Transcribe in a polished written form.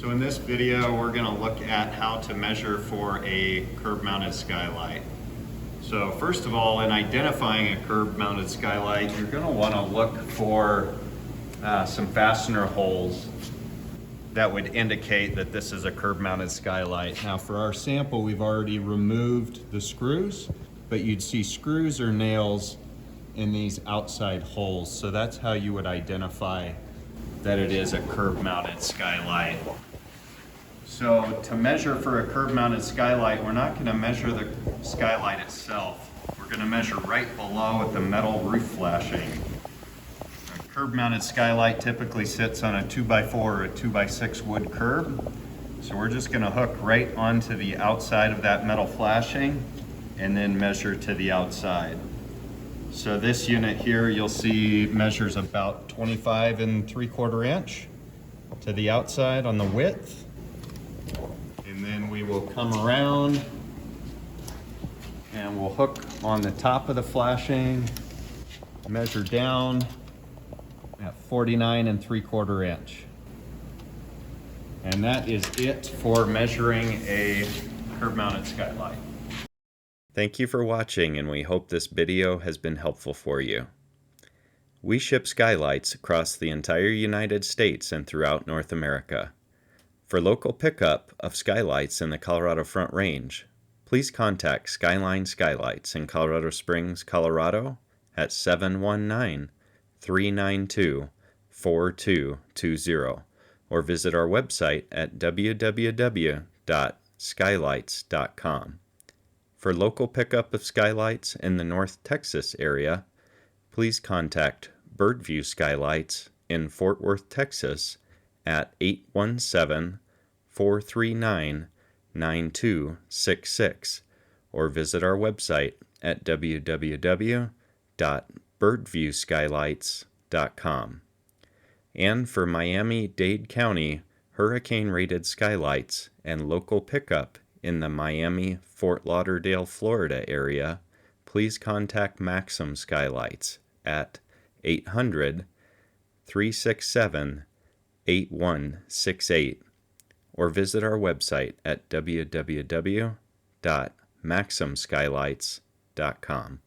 So in this video, we're going to look at how to measure for a curb-mounted skylight. So first of all, in identifying a curb-mounted skylight, you're going to want to look for some fastener holes that would indicate that this is a curb-mounted skylight. Now for our sample, we've already removed the screws, but you'd see screws or nails in these outside holes. So that's how you would identify that it is a curb-mounted skylight. So to measure for a curb-mounted skylight, we're not going to measure the skylight itself. We're going to measure right below at the metal roof flashing. A curb-mounted skylight typically sits on a 2x4 or a 2x6 wood curb. So we're just going to hook right onto the outside of that metal flashing and then measure to the outside. So this unit here, you'll see measures about 25 3/4 inch to the outside on the width. And then we will come around and we'll hook on the top of the flashing, measure down at 49 3/4 inch. And that is it for measuring a curb-mounted skylight. Thank you for watching, and we hope this video has been helpful for you. We ship skylights across the entire United States and throughout North America. For local pickup of skylights in the Colorado Front Range, please contact Skyline Skylights in Colorado Springs, Colorado at 719-392-4220 or visit our website at www.skylights.com. For local pickup of skylights in the North Texas area, please contact Birdview Skylights in Fort Worth, Texas at 817-439-9266 or visit our website at www.birdviewskylights.com. And for Miami-Dade County hurricane-rated skylights and local pickup in the Miami-Fort Lauderdale, Florida area, please contact Maxim Skylights at 800-367-8168 or visit our website at www.maximskylights.com.